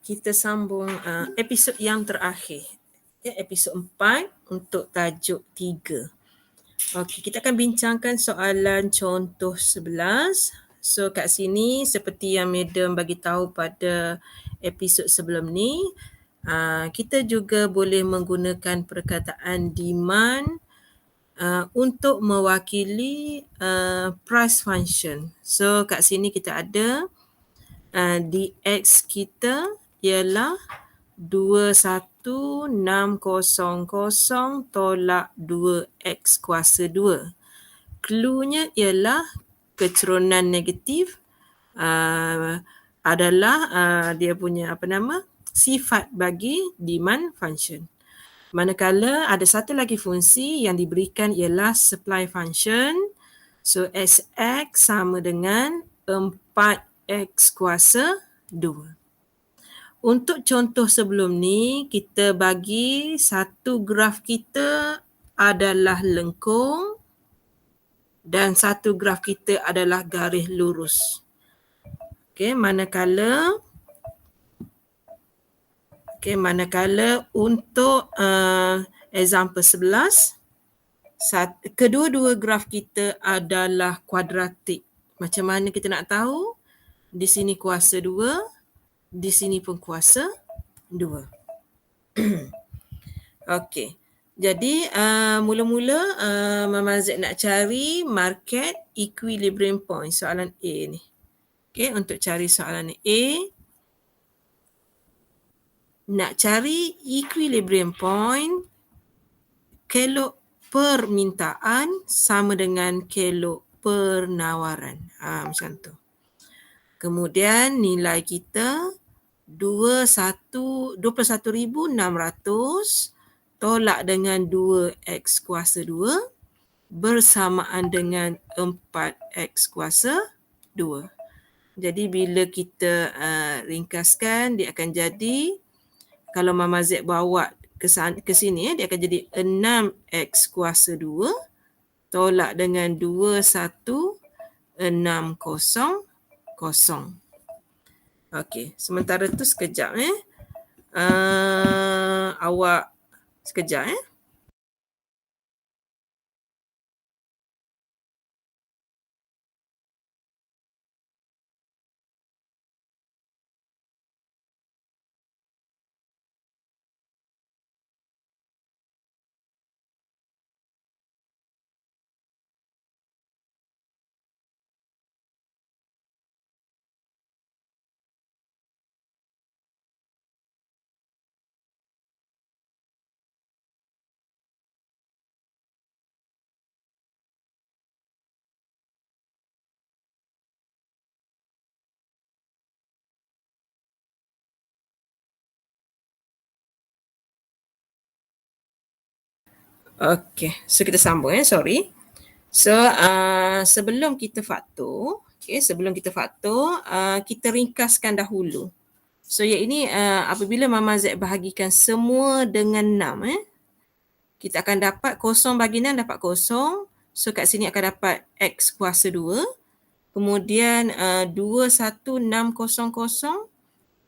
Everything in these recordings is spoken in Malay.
kita sambung episod yang terakhir. Episod 4 untuk tajuk 3. Okey, kita akan bincangkan soalan contoh 11. So kat sini seperti yang Madam bagi tahu pada episod sebelum ni, kita juga boleh menggunakan perkataan demand untuk mewakili price function. So kat sini kita ada dx kita ialah 21600 tolak 2x kuasa 2. Cluenya ialah kecerunan negatif adalah dia punya sifat bagi demand function. Manakala ada satu lagi fungsi yang diberikan ialah supply function. So Sx sama dengan 4x kuasa 2. Untuk contoh sebelum ni, kita bagi satu graf kita adalah lengkung dan satu graf kita adalah garis lurus. Manakala untuk example 11, kedua-dua graf kita adalah kuadratik. Macam mana kita nak tahu? Di sini kuasa 2, di sini pun kuasa 2. Okey. Jadi mula-mula Mama Z nak cari market equilibrium point, soalan A ni. Okey, untuk cari soalan A, nak cari equilibrium point, kelok permintaan sama dengan kelok penawaran. Macam tu. Kemudian nilai kita 21,600 tolak dengan 2x kuasa 2 bersamaan dengan 4x kuasa 2. Jadi bila kita ringkaskan, dia akan jadi, kalau Mama Z bawa ke sini, dia akan jadi 6x kuasa 2 tolak dengan 21,600. Okey, sementara tu sekejap awak sekejap Okey, so kita sambung sorry. So sebelum kita faktor, kita ringkaskan dahulu. So yang ini apabila Mama Z bahagikan semua dengan 6 kita akan dapat kosong bagi 6 dapat kosong. So kat sini akan dapat x kuasa 2. Kemudian 21,600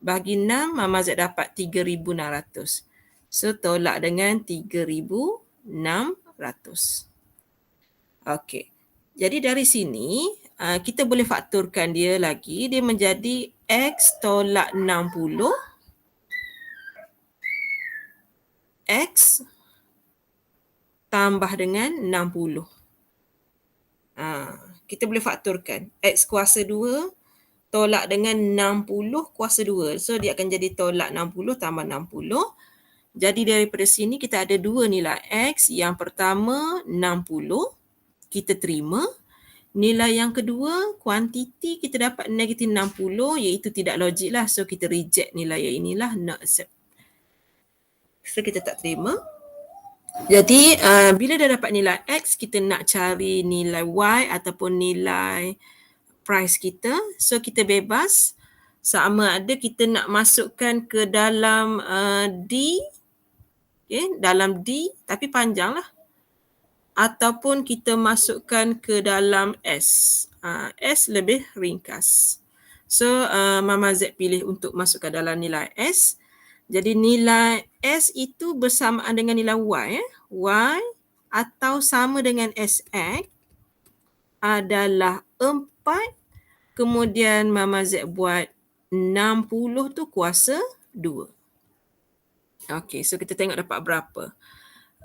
bagi 6, Mama Z dapat 3,600. So tolak dengan 3,600. Okey. Jadi dari sini kita boleh fakturkan dia lagi. Dia menjadi x tolak 60 x tambah dengan 60. Kita boleh fakturkan x kuasa 2 tolak dengan 60 kuasa 2. So dia akan jadi tolak 60 tambah 60. Jadi daripada sini kita ada dua nilai x. Yang pertama 60, kita terima. Nilai yang kedua, kuantiti kita dapat negatif 60, iaitu tidak logik lah. So kita reject nilai yang inilah, not accept. So kita tak terima. Jadi bila dah dapat nilai x, kita nak cari nilai y ataupun nilai price kita. So kita bebas, sama ada kita nak masukkan ke dalam D, dalam D tapi panjang lah, ataupun kita masukkan ke dalam S. S lebih ringkas. So Mama Z pilih untuk masukkan dalam nilai S. Jadi nilai S itu bersamaan dengan nilai Y. Y atau sama dengan SX adalah 4. Kemudian Mama Z buat 60 tu kuasa 2. Okey, so kita tengok dapat berapa.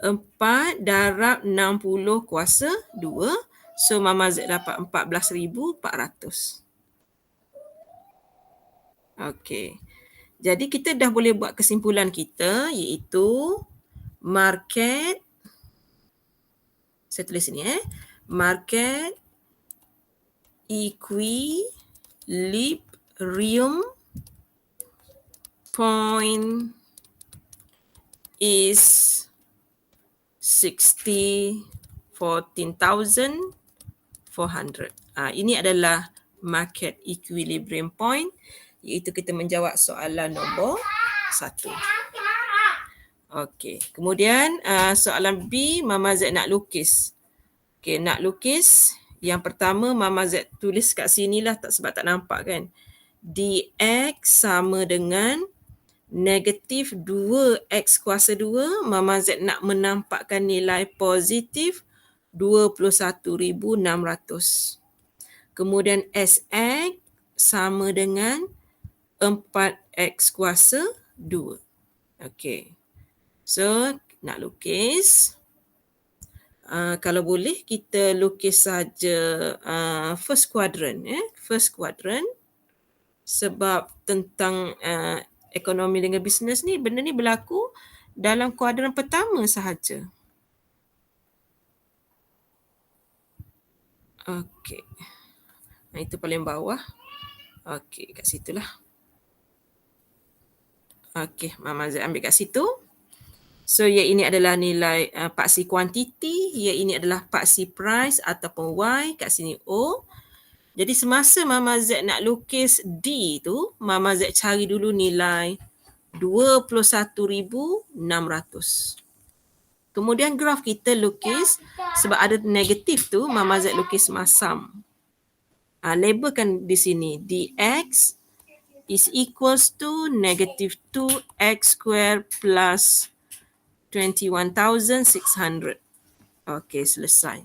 4 darab 60 kuasa 2. So Mama Z dapat 14,400. Okey. Jadi kita dah boleh buat kesimpulan kita iaitu market, saya tulis sini market equilibrium point is 14,400. Ini adalah market equilibrium point, iaitu kita menjawab soalan nombor 1. Okey, kemudian soalan B, Mama Z nak lukis. Okey, nak lukis. Yang pertama Mama Z tulis kat sini lah sebab tak nampak kan. dx sama dengan negatif 2x kuasa 2. Mama Z nak menampakkan nilai positif 21,600. Kemudian Sx sama dengan 4x kuasa 2. Okey. So, nak lukis. Kalau boleh kita lukis saja first quadrant. First quadrant. Sebab tentang ekonomi dengan bisnes ni, benda ni berlaku dalam kuadran pertama sahaja. Okey. Itu paling bawah. Okey, kat situlah. Okey, Mama Z ambil kat situ. So, yang ini adalah nilai paksi kuantiti, yang ini adalah paksi price ataupun Y, kat sini O. Jadi semasa Mama Z nak lukis D tu, Mama Z cari dulu nilai 21,600. Kemudian graf kita lukis, sebab ada negatif tu, Mama Z lukis masam. Labelkan di sini, dx is equals to negative 2x square plus 21,600. Okey, selesai.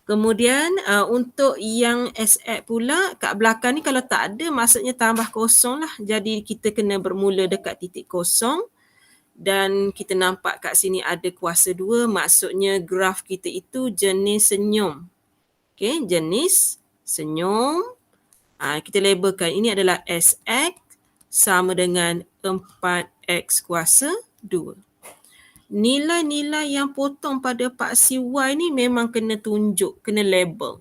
Kemudian untuk yang SX pula, kat belakang ni kalau tak ada, maksudnya tambah kosong lah. Jadi kita kena bermula dekat titik kosong. Dan kita nampak kat sini ada kuasa 2, maksudnya graf kita itu jenis senyum. Okey, jenis senyum. Kita labelkan ini adalah SX sama dengan 4x kuasa 2. Nilai-nilai yang potong pada paksi Y ni memang kena tunjuk, kena label.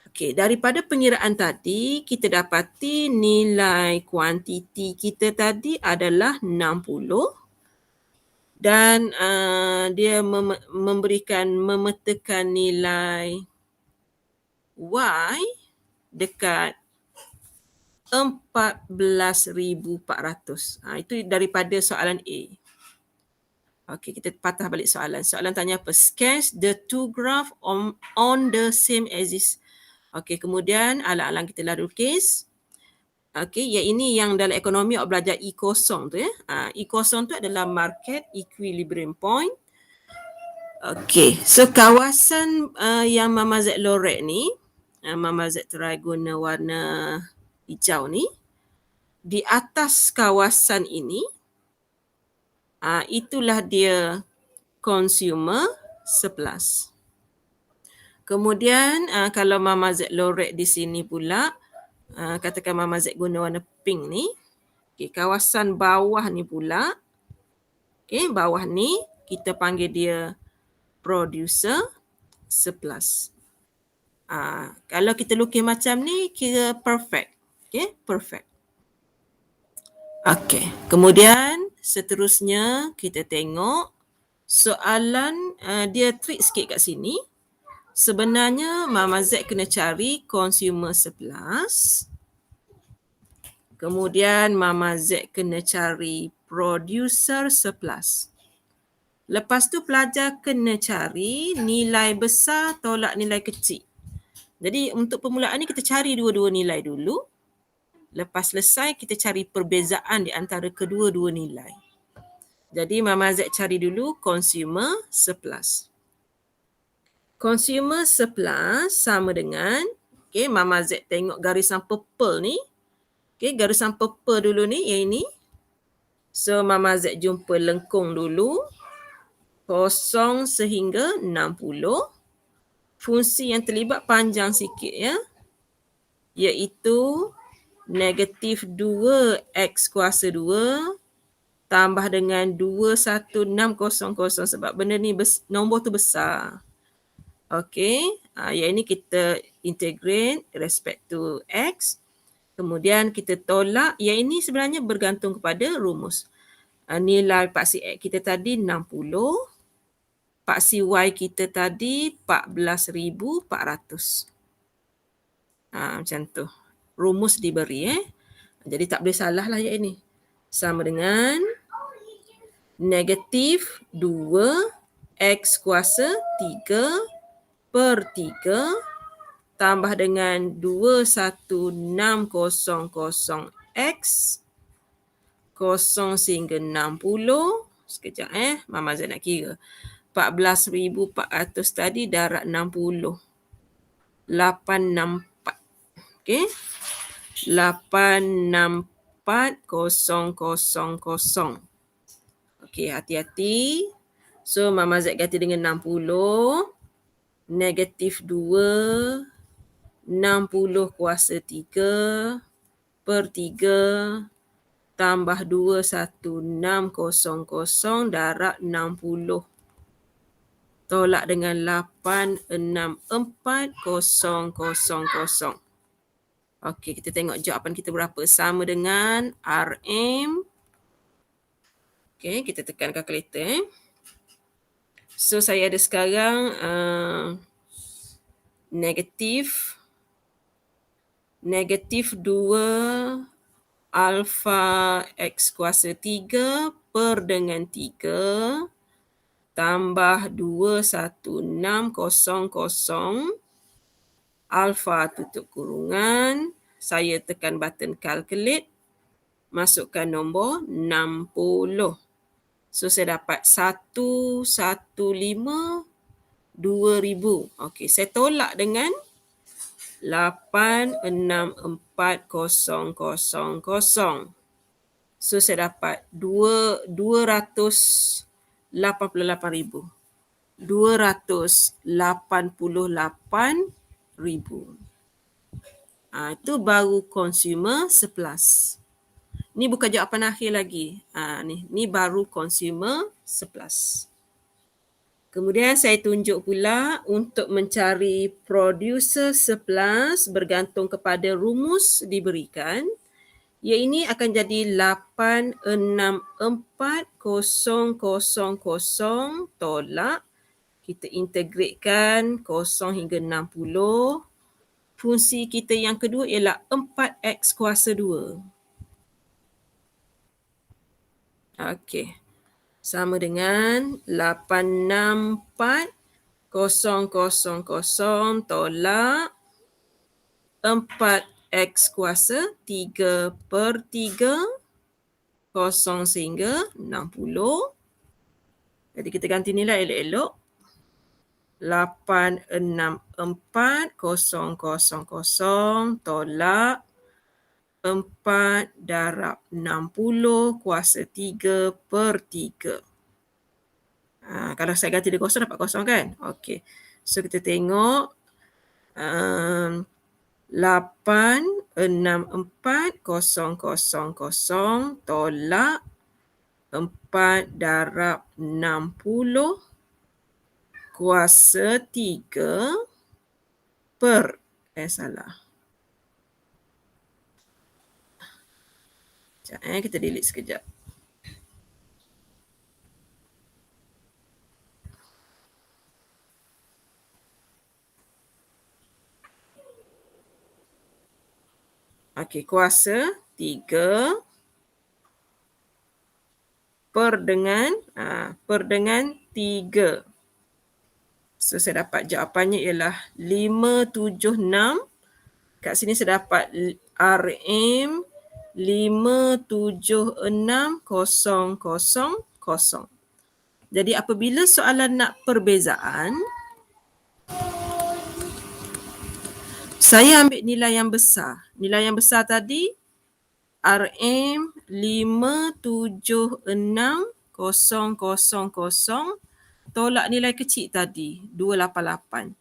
Okey, daripada pengiraan tadi, kita dapati nilai kuantiti kita tadi adalah 60 dan dia memetakan nilai Y dekat 14,400. Itu daripada soalan A. Okey, kita patah balik soalan. Soalan tanya apa? Sketch the two graph on the same axis. Okey, kemudian alang-alang kita lah lukis. Okey, yang ini yang dalam ekonomi awak belajar E0 tu ya. E0 tu adalah market equilibrium point. Okey, so kawasan yang Mama Z lorek ni, Mama Z try guna warna hijau ni, di atas kawasan ini, itulah dia consumer surplus. Kemudian kalau Mama Z lorek di sini pula, katakan Mama Z guna warna pink ni, okay, kawasan bawah ni pula, okay, bawah ni kita panggil dia producer surplus. Kalau kita lukis macam ni kira perfect. Okay, perfect. Okay, kemudian seterusnya kita tengok soalan dia trick sikit kat sini. Sebenarnya Mama Z kena cari consumer surplus. Kemudian Mama Z kena cari producer surplus. Lepas tu pelajar kena cari nilai besar tolak nilai kecil. Jadi untuk permulaan ni kita cari dua-dua nilai dulu. Lepas selesai kita cari perbezaan di antara kedua-dua nilai. Jadi Mama Z cari dulu consumer surplus. Consumer surplus sama dengan, okay, Mama Z tengok garisan purple ni. Okay, garisan purple dulu ni, yang ini. So Mama Z jumpa lengkung dulu. 0 sehingga 60. Fungsi yang terlibat panjang sikit ya. Iaitu negatif 2x kuasa 2 tambah dengan 21600 sebab benda ni nombor tu besar. Okey, yang ini kita integrate respect to x. Kemudian kita tolak, yang ini sebenarnya bergantung kepada rumus. Nilai paksi x kita tadi 60. Paksi y kita tadi 14,400. Macam tu. Rumus diberi. Jadi tak boleh salah lah yang ini. Sama dengan negatif 2x kuasa 3 per 3 tambah dengan 21600x 0 sehingga 60. Sekejap Mama Z nak kira. 14,400 tadi darab 60. 864. Okey. 864,000. Okey, hati-hati. So Mama Z ganti dengan 60. Negatif 2. 60 kuasa 3 per 3 tambah 21600 darab 60. Tolak dengan 864,000. Okey, kita tengok jawapan kita berapa. Sama dengan RM. Okey, kita tekan kalkulator. So saya ada sekarang negatif 2 alfa x kuasa 3 per dengan 3 tambah 21600 alfa tutup kurungan. Saya tekan button calculate. Masukkan nombor 60. So saya dapat 115,000. Okey, saya tolak dengan 864,000. So saya dapat 288,000. 288,000. Itu baru consumer surplus. Ni bukan jawapan akhir lagi. Ni baru consumer surplus. Kemudian saya tunjuk pula untuk mencari producer surplus bergantung kepada rumus diberikan. Ia ini akan jadi 864,000 tolak. Kita integratekan 0 hingga 60. Fungsi kita yang kedua ialah 4x kuasa 2. Okey. Sama dengan 864,000 tolak 4x kuasa 3 per 3 0 sehingga 60. Jadi kita ganti nilai elok-elok. 864,000 tolak 4 darab 60 kuasa 3 per 3. Kalau saya ganti dia kosong dapat kosong kan? Okey. So kita tengok 864,000 tolak 4 darab 60 kuasa 3 per salah. Sekejap, kita delete sekejap. Okey, kuasa 3 per dengan 3. So saya dapat jawapannya ialah 576. Kat sini saya dapat RM 576,000. Jadi apabila soalan nak perbezaan, saya ambil nilai yang besar. Nilai yang besar tadi RM 576,000 tolak nilai kecil tadi 288.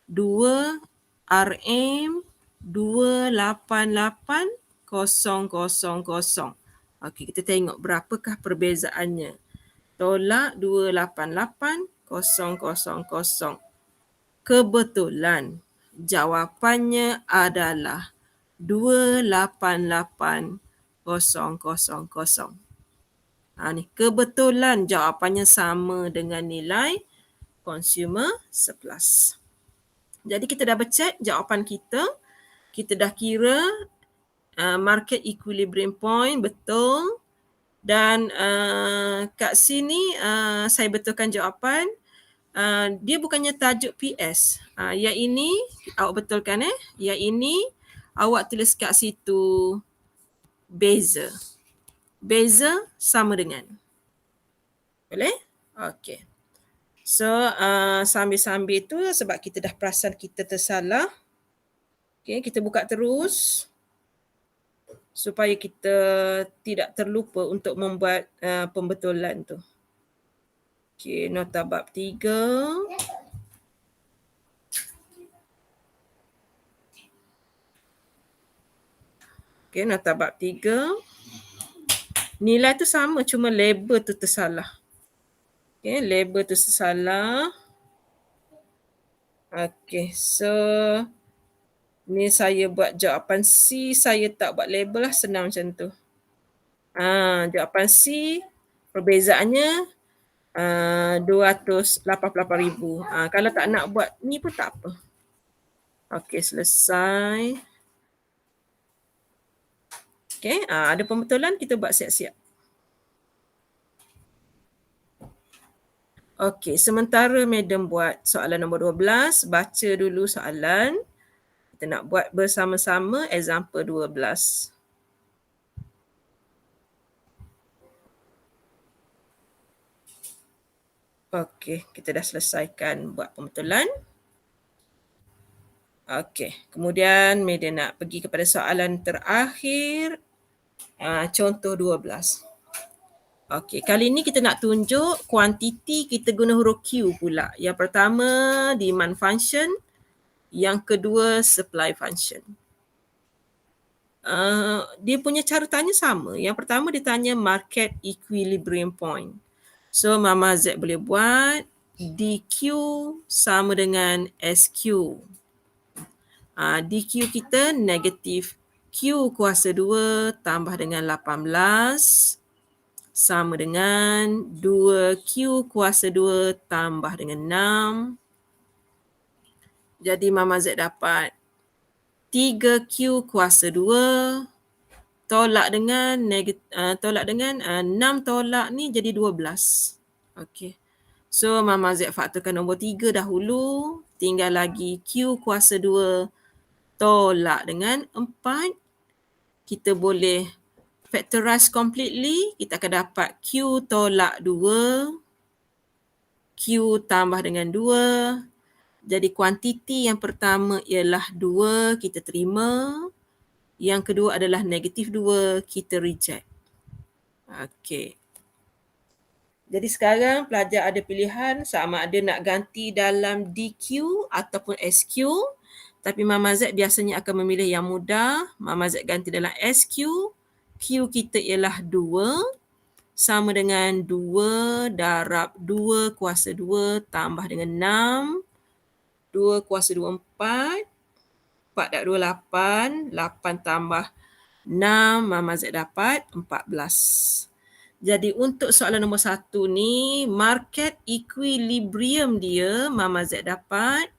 2 RM 288,000. Okey, kita tengok berapakah perbezaannya. Tolak 288,000. Kebetulan jawapannya adalah 288,000. Ni kebetulan jawapannya sama dengan nilai consumer surplus. Jadi kita dah check jawapan kita. Kita dah kira market equilibrium point betul. Dan kat sini saya betulkan jawapan. Dia bukannya tajuk PS. Yang ini awak betulkan Yang ini awak tulis kat situ beza. Beza sama dengan. Boleh? Okey. So sambil-sambil tu sebab kita dah perasan kita tersalah. Okey, kita buka terus supaya kita tidak terlupa untuk membuat pembetulan tu. Okey, nota bab 3. Okey, nota bab 3. Nilai tu sama, cuma label tu tersalah. Okey, label tu tersalah. Okey, so ni saya buat jawapan C, saya tak buat label lah, senang macam tu. Jawapan C, perbezaannya 288,000. Kalau tak nak buat ni pun tak apa. Okey, selesai. Okey, ada pembetulan, kita buat siap-siap. Okey, sementara Madam buat soalan nombor 12, baca dulu soalan. Kita nak buat bersama-sama example 12. Okey, kita dah selesaikan buat pembetulan. Okey, kemudian Madam nak pergi kepada soalan terakhir. Contoh 12. Okey, kali ni kita nak tunjuk kuantiti kita guna huruf Q pula. Yang pertama demand function, yang kedua supply function. Dia punya cara tanya sama. Yang pertama dia tanya market equilibrium point. So Mama Z boleh buat DQ sama dengan SQ. DQ kita negatif Q kuasa 2 tambah dengan 18 sama dengan 2Q kuasa 2 tambah dengan 6. Jadi Mama Z dapat 3Q kuasa 2 tolak dengan 6 tolak ni jadi 12. Okey. So Mama Z faktorkan nombor 3 dahulu, tinggal lagi Q kuasa 2 tolak dengan 4. Kita boleh factorize completely, kita akan dapat Q tolak 2, Q tambah dengan 2. Jadi kuantiti yang pertama ialah 2, kita terima. Yang kedua adalah negatif 2, kita reject. Okey. Jadi sekarang pelajar ada pilihan sama ada nak ganti dalam DQ ataupun SQ. Tapi Mama Z biasanya akan memilih yang mudah. Mama Z ganti dalam SQ. Q kita ialah 2 sama dengan 2 darab 2 kuasa 2 tambah dengan 6. 2 kuasa 2 4. 4 darab 2 8. 8 tambah 6. Mama Z dapat 14. Jadi untuk soalan nombor 1 ni, market equilibrium dia Mama Z dapat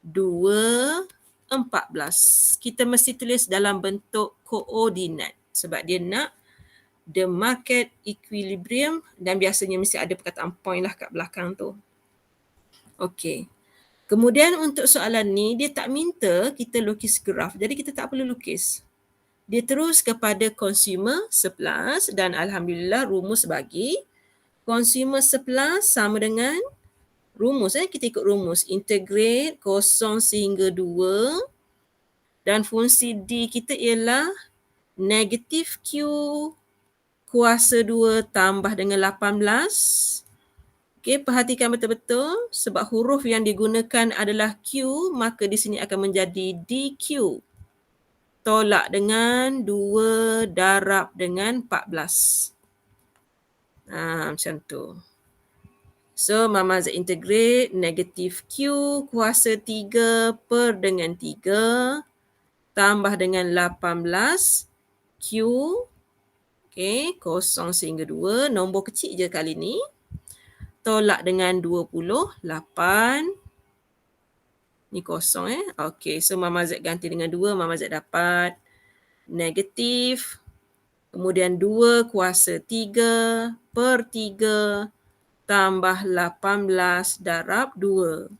2,14. Kita mesti tulis dalam bentuk koordinat sebab dia nak the market equilibrium dan biasanya mesti ada perkataan point lah kat belakang tu. Okey. Kemudian untuk soalan ni, dia tak minta kita lukis graf. Jadi kita tak perlu lukis. Dia terus kepada consumer surplus dan alhamdulillah rumus bagi. Consumer surplus sama dengan rumus. Kita ikut rumus. Integrate 0 sehingga 2 dan fungsi D kita ialah negatif Q kuasa 2 tambah dengan 18. Okey, perhatikan betul-betul sebab huruf yang digunakan adalah Q, maka di sini akan menjadi DQ. Tolak dengan 2 darab dengan 14. Macam tu. So, Mama Z integrate negatif Q kuasa 3 per dengan 3 tambah dengan 18 Q. Okey, 0 sehingga 2. Nombor kecil je kali ni. Tolak dengan 28. Ni kosong Okey, so Mama Z ganti dengan 2. Mama Z dapat negatif. Kemudian 2 kuasa 3 per 3 tambah 18 darab 2.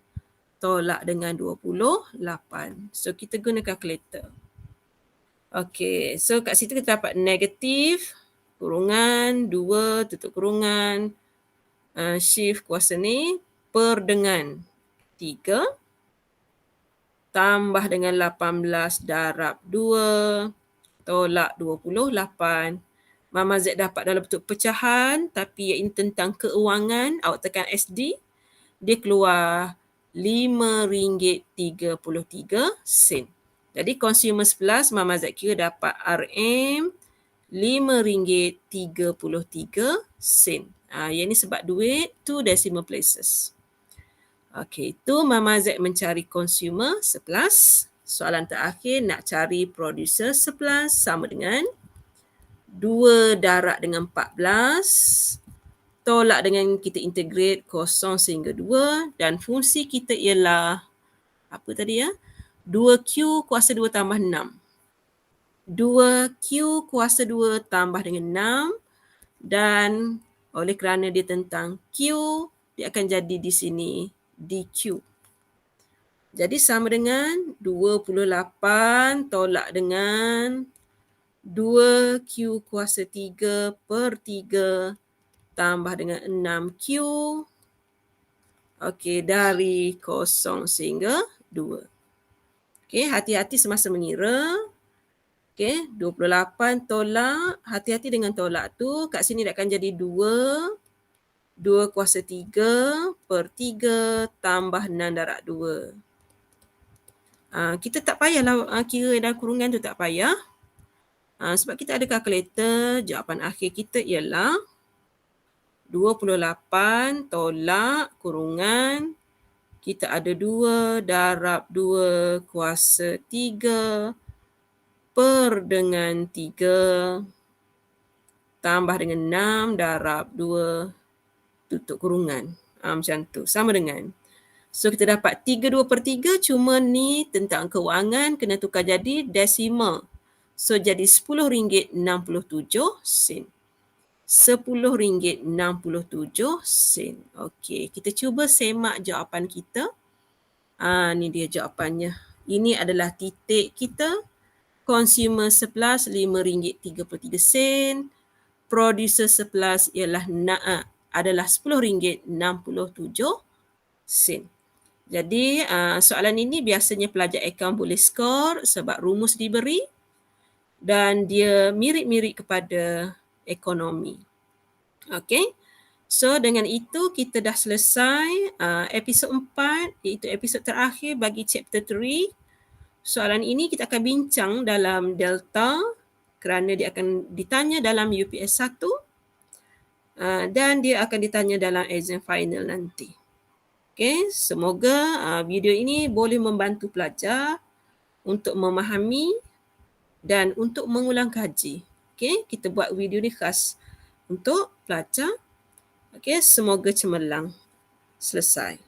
Tolak dengan 28. So kita guna kalkulator. Okey, so kat situ kita dapat negatif kurungan 2 tutup kurungan shift kuasa ni per dengan 3 tambah dengan 18 darab 2 tolak 28. Mama Z dapat dalam bentuk pecahan tapi ini tentang keuangan. Awak tekan SD, dia keluar RM5.33. Jadi consumer surplus Mama Z kira dapat RM RM5.33. Yang ni sebab duit 2 decimal places. Okey, itu Mama Z mencari consumer surplus. Soalan terakhir nak cari producer surplus sama dengan 2 darab dengan 14 tolak dengan kita integrate 0 sehingga 2 dan fungsi kita ialah apa tadi 2Q kuasa 2 tambah 6. 2Q kuasa 2 tambah dengan 6 dan oleh kerana dia tentang Q, dia akan jadi di sini DQ. Jadi sama dengan 28 tolak dengan 2Q kuasa 3 per 3 tambah dengan 6Q. Okey, dari 0 sehingga 2. Okey, hati-hati semasa mengira. Okey, 28 tolak. Hati-hati dengan tolak tu. Kat sini akan jadi 2. 2 kuasa 3 per 3 tambah 6 darab 2. Kita tak payahlah kira dalam kurungan tu, tak payah. Sebab kita ada kalkulator, jawapan akhir kita ialah 28 tolak kurungan. Kita ada 2 darab 2 kuasa 3 per dengan 3 tambah dengan 6 darab 2 tutup kurungan. Macam tu, sama dengan. So kita dapat 32 per 3, cuma ni tentang kewangan kena tukar jadi decimal. So jadi RM10.67. RM10.67. Okey, kita cuba semak jawapan kita. Ni dia jawapannya. Ini adalah titik kita. Consumer surplus RM5.33. Producer surplus ialah adalah RM10.67. Jadi soalan ini biasanya pelajar akaun boleh skor sebab rumus diberi dan dia mirip-mirip kepada ekonomi. Okey. So dengan itu kita dah selesai episod 4 iaitu episod terakhir bagi chapter 3. Soalan ini kita akan bincang dalam Delta kerana dia akan ditanya dalam UPS 1 dan dia akan ditanya dalam exam final nanti. Okey, semoga video ini boleh membantu pelajar untuk memahami dan untuk mengulang kaji. Okey, kita buat video ni khas untuk pelajar. Okey, semoga cemerlang. Selesai.